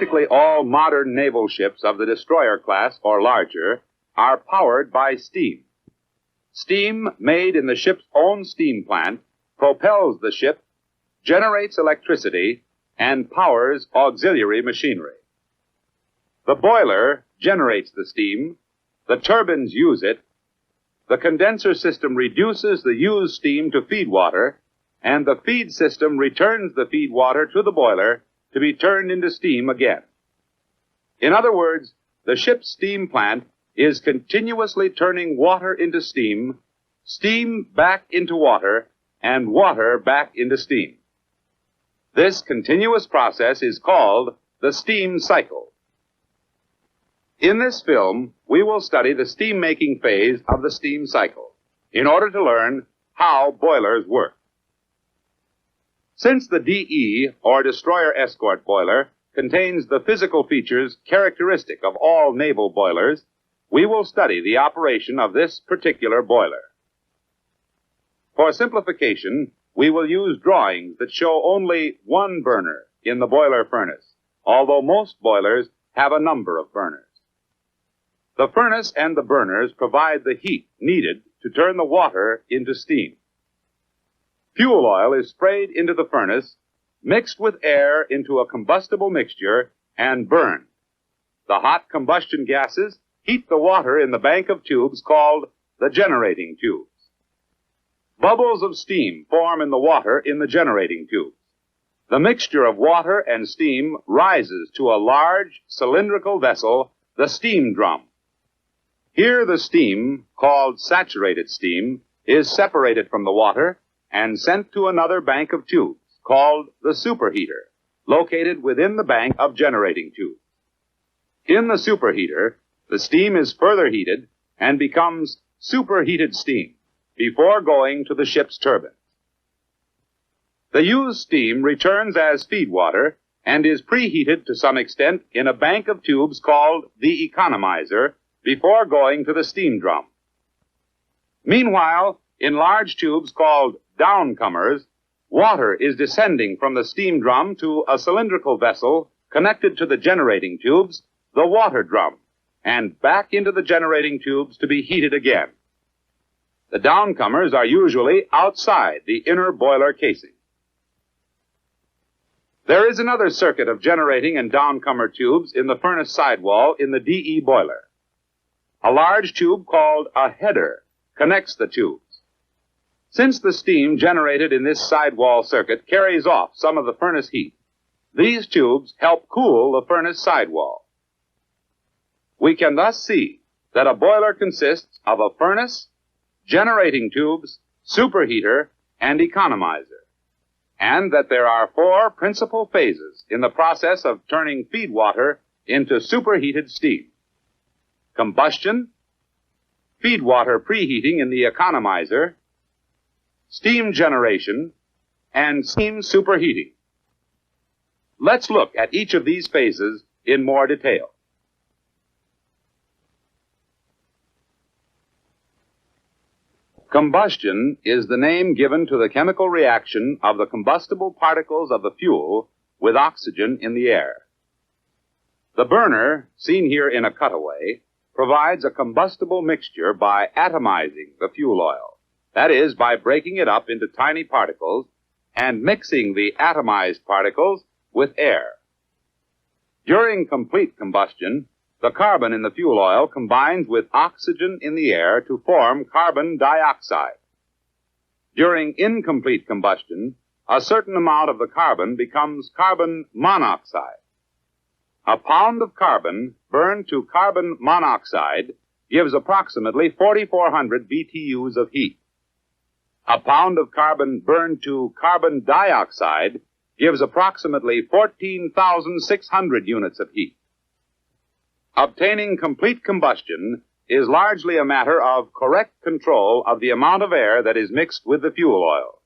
Practically all modern naval ships of the destroyer class or larger are powered by steam. Steam made in the ship's own steam plant propels the ship, generates electricity, and powers auxiliary machinery. The boiler generates the steam, the turbines use it, the condenser system reduces the used steam to feed water, and the feed system returns the feed water to the boiler to be turned into steam again. In other words, the ship's steam plant is continuously turning water into steam, steam back into water, and water back into steam. This continuous process is called the steam cycle. In this film, we will study the steam-making phase of the steam cycle in order to learn how boilers work. Since the DE, or destroyer escort boiler, contains the physical features characteristic of all naval boilers, we will study the operation of this particular boiler. For simplification, we will use drawings that show only one burner in the boiler furnace, although most boilers have a number of burners. The furnace and the burners provide the heat needed to turn the water into steam. Fuel oil is sprayed into the furnace, mixed with air into a combustible mixture, and burned. The hot combustion gases heat the water in the bank of tubes called the generating tubes. Bubbles of steam form in the water in the generating tubes. The mixture of water and steam rises to a large cylindrical vessel, the steam drum. Here the steam, called saturated steam, is separated from the water and sent to another bank of tubes, called the superheater, located within the bank of generating tubes. In the superheater, the steam is further heated and becomes superheated steam before going to the ship's turbines. The used steam returns as feed water and is preheated to some extent in a bank of tubes called the economizer before going to the steam drum. Meanwhile, in large tubes called downcomers, water is descending from the steam drum to a cylindrical vessel connected to the generating tubes, the water drum, and back into the generating tubes to be heated again. The downcomers are usually outside the inner boiler casing. There is another circuit of generating and downcomer tubes in the furnace sidewall in the DE boiler. A large tube called a header connects the tubes. Since the steam generated in this sidewall circuit carries off some of the furnace heat, these tubes help cool the furnace sidewall. We can thus see that a boiler consists of a furnace, generating tubes, superheater, and economizer, and that there are four principal phases in the process of turning feed water into superheated steam: combustion, feed water preheating in the economizer, steam generation, and steam superheating. Let's look at each of these phases in more detail. Combustion is the name given to the chemical reaction of the combustible particles of the fuel with oxygen in the air. The burner, seen here in a cutaway, provides a combustible mixture by atomizing the fuel oil. That is, by breaking it up into tiny particles and mixing the atomized particles with air. During complete combustion, the carbon in the fuel oil combines with oxygen in the air to form carbon dioxide. During incomplete combustion, a certain amount of the carbon becomes carbon monoxide. A pound of carbon burned to carbon monoxide gives approximately 4,400 BTUs of heat. A pound of carbon burned to carbon dioxide gives approximately 14,600 units of heat. Obtaining complete combustion is largely a matter of correct control of the amount of air that is mixed with the fuel oil.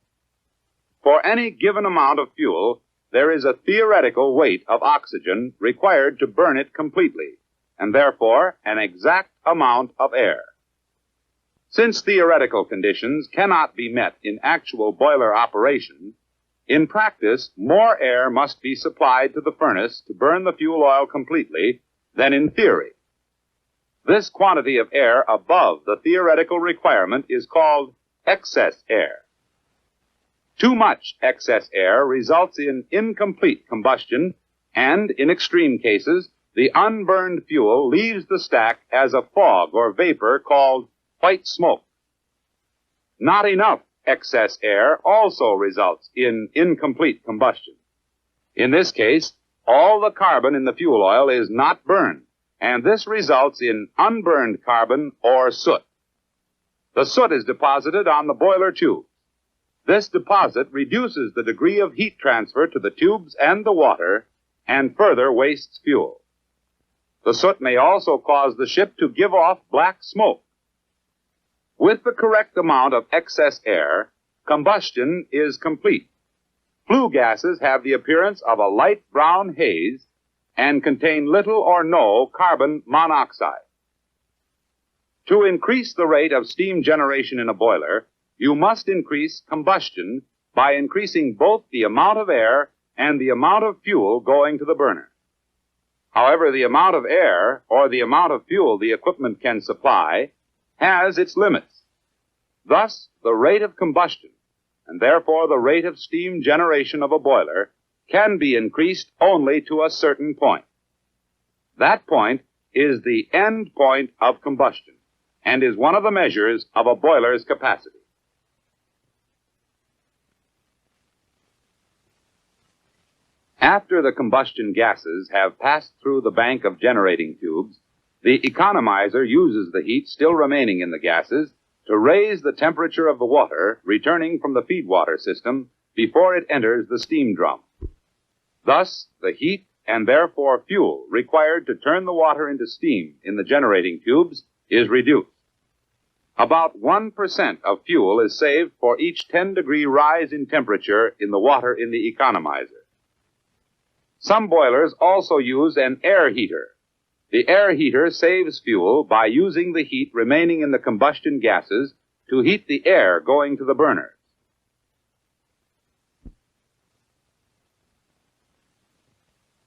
For any given amount of fuel, there is a theoretical weight of oxygen required to burn it completely, and therefore an exact amount of air. Since theoretical conditions cannot be met in actual boiler operation, In practice, more air must be supplied to the furnace to burn the fuel oil completely than in theory. This quantity of air above the theoretical requirement is called excess air. Too much excess air results in incomplete combustion, and in extreme cases, the unburned fuel leaves the stack as a fog or vapor called white smoke. Not enough excess air also results in incomplete combustion. In this case, all the carbon in the fuel oil is not burned, and this results in unburned carbon or soot. The soot is deposited on the boiler tubes. This deposit reduces the degree of heat transfer to the tubes and the water and further wastes fuel. The soot may also cause the ship to give off black smoke. With the correct amount of excess air, combustion is complete. Flue gases have the appearance of a light brown haze and contain little or no carbon monoxide. To increase the rate of steam generation in a boiler, you must increase combustion by increasing both the amount of air and the amount of fuel going to the burner. However, the amount of air or the amount of fuel the equipment can supply has its limits. Thus, the rate of combustion, and therefore the rate of steam generation of a boiler, can be increased only to a certain point. That point is the end point of combustion, and is one of the measures of a boiler's capacity. After the combustion gases have passed through the bank of generating tubes, the economizer uses the heat still remaining in the gases to raise the temperature of the water returning from the feedwater system before it enters the steam drum. Thus, the heat and therefore fuel required to turn the water into steam in the generating tubes is reduced. About 1% of fuel is saved for each 10-degree rise in temperature in the water in the economizer. Some boilers also use an air heater. The air heater saves fuel by using the heat remaining in the combustion gases to heat the air going to the burners.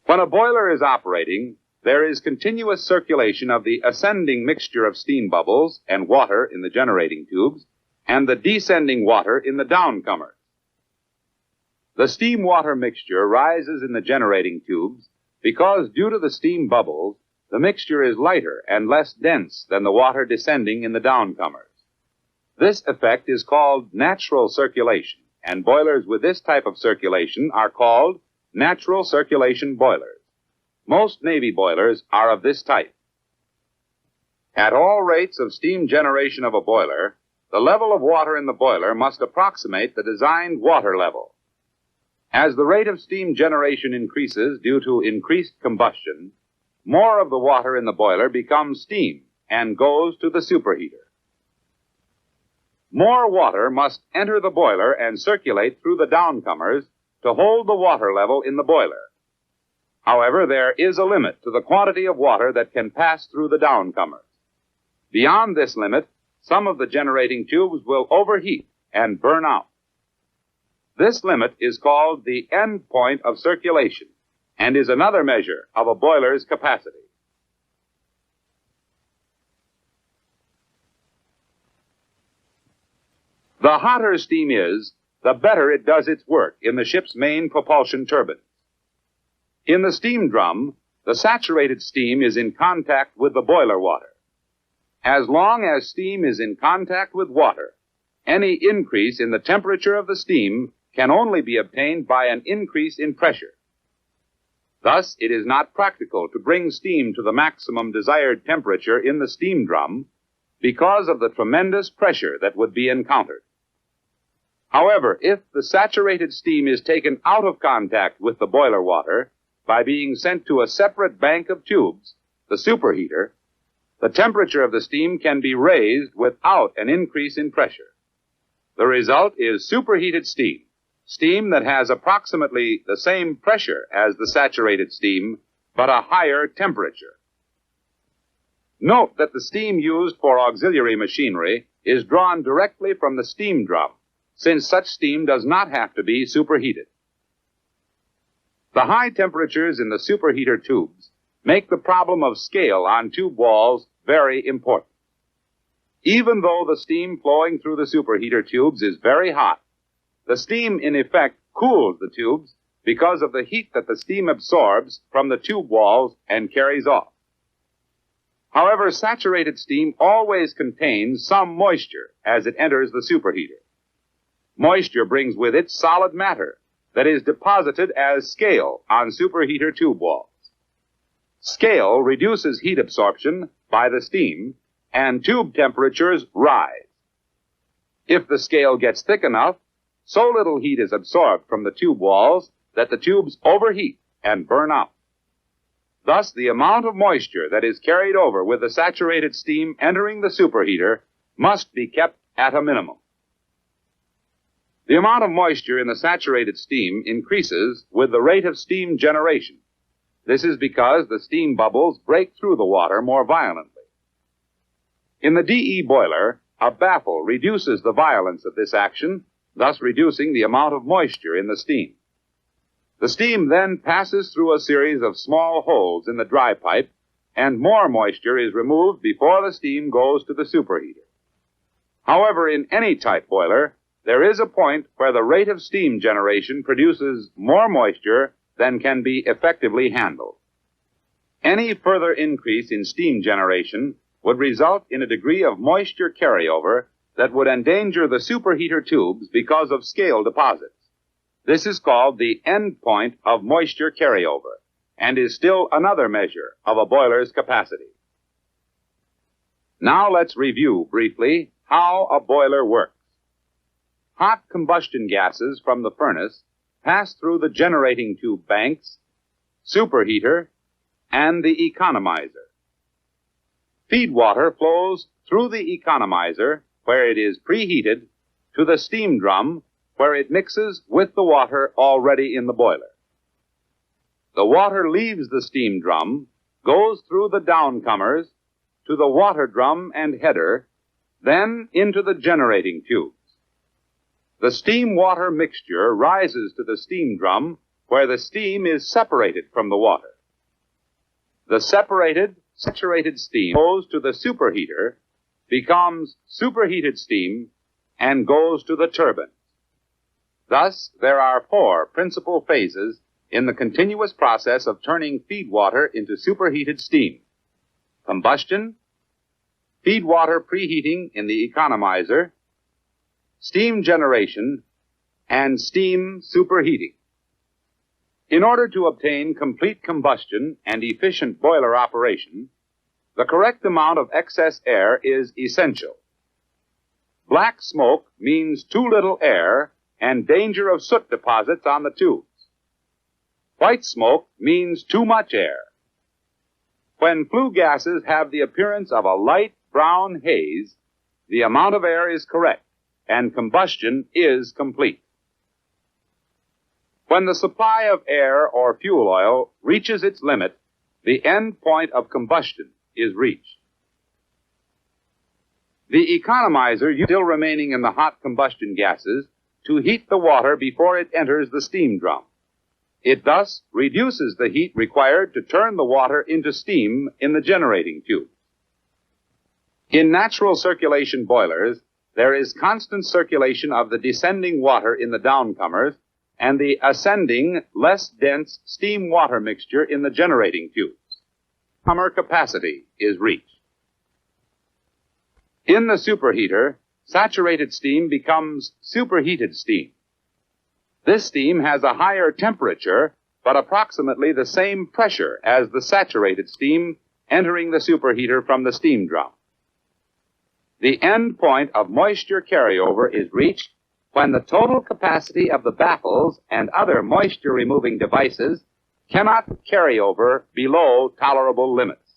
When a boiler is operating, there is continuous circulation of the ascending mixture of steam bubbles and water in the generating tubes and the descending water in the downcomers. The steam-water mixture rises in the generating tubes because, due to the steam bubbles, the mixture is lighter and less dense than the water descending in the downcomers. This effect is called natural circulation, and boilers with this type of circulation are called natural circulation boilers. Most Navy boilers are of this type. At all rates of steam generation of a boiler, the level of water in the boiler must approximate the designed water level. As the rate of steam generation increases due to increased combustion, more of the water in the boiler becomes steam and goes to the superheater. More water must enter the boiler and circulate through the downcomers to hold the water level in the boiler. However, there is a limit to the quantity of water that can pass through the downcomers. Beyond this limit, some of the generating tubes will overheat and burn out. This limit is called the end point of circulation and is another measure of a boiler's capacity. The hotter steam is, the better it does its work in the ship's main propulsion turbines. In the steam drum, the saturated steam is in contact with the boiler water. As long as steam is in contact with water, any increase in the temperature of the steam can only be obtained by an increase in pressure. Thus, it is not practical to bring steam to the maximum desired temperature in the steam drum because of the tremendous pressure that would be encountered. However, if the saturated steam is taken out of contact with the boiler water by being sent to a separate bank of tubes, the superheater, the temperature of the steam can be raised without an increase in pressure. The result is superheated steam. Steam that has approximately the same pressure as the saturated steam, but a higher temperature. Note that the steam used for auxiliary machinery is drawn directly from the steam drum, since such steam does not have to be superheated. The high temperatures in the superheater tubes make the problem of scale on tube walls very important. Even though the steam flowing through the superheater tubes is very hot, the steam in effect cools the tubes because of the heat that the steam absorbs from the tube walls and carries off. However, saturated steam always contains some moisture as it enters the superheater. Moisture brings with it solid matter that is deposited as scale on superheater tube walls. Scale reduces heat absorption by the steam, and tube temperatures rise. If the scale gets thick enough, so little heat is absorbed from the tube walls that the tubes overheat and burn out. Thus, the amount of moisture that is carried over with the saturated steam entering the superheater must be kept at a minimum. The amount of moisture in the saturated steam increases with the rate of steam generation. This is because the steam bubbles break through the water more violently. In the DE boiler, a baffle reduces the violence of this action, thus reducing the amount of moisture in the steam. The steam then passes through a series of small holes in the dry pipe, and more moisture is removed before the steam goes to the superheater. However, in any type boiler, there is a point where the rate of steam generation produces more moisture than can be effectively handled. Any further increase in steam generation would result in a degree of moisture carryover that would endanger the superheater tubes because of scale deposits. This is called the end point of moisture carryover, and is still another measure of a boiler's capacity. Now let's review briefly how a boiler works. Hot combustion gases from the furnace pass through the generating tube banks, superheater, and the economizer. Feed water flows through the economizer, where it is preheated, to the steam drum, where it mixes with the water already in the boiler. The water leaves the steam drum, goes through the downcomers, to the water drum and header, then into the generating tubes. The steam-water mixture rises to the steam drum, where the steam is separated from the water. The separated, saturated steam goes to the superheater, becomes superheated steam, and goes to the turbine. Thus, there are 4 principal phases in the continuous process of turning feed water into superheated steam: combustion, feed water preheating in the economizer, steam generation, and steam superheating. In order to obtain complete combustion and efficient boiler operation, the correct amount of excess air is essential. Black smoke means too little air and danger of soot deposits on the tubes. White smoke means too much air. When flue gases have the appearance of a light brown haze, the amount of air is correct, and combustion is complete. When the supply of air or fuel oil reaches its limit, the end point of combustion is reached. The economizer is still remaining in the hot combustion gases to heat the water before it enters the steam drum. It thus reduces the heat required to turn the water into steam in the generating tubes. In natural circulation boilers, there is constant circulation of the descending water in the downcomers and the ascending, less dense steam-water mixture in the generating tubes. Comer capacity is reached. In the superheater, saturated steam becomes superheated steam. This steam has a higher temperature, but approximately the same pressure as the saturated steam entering the superheater from the steam drum. The end point of moisture carryover is reached when the total capacity of the baffles and other moisture-removing devices cannot carry over below tolerable limits.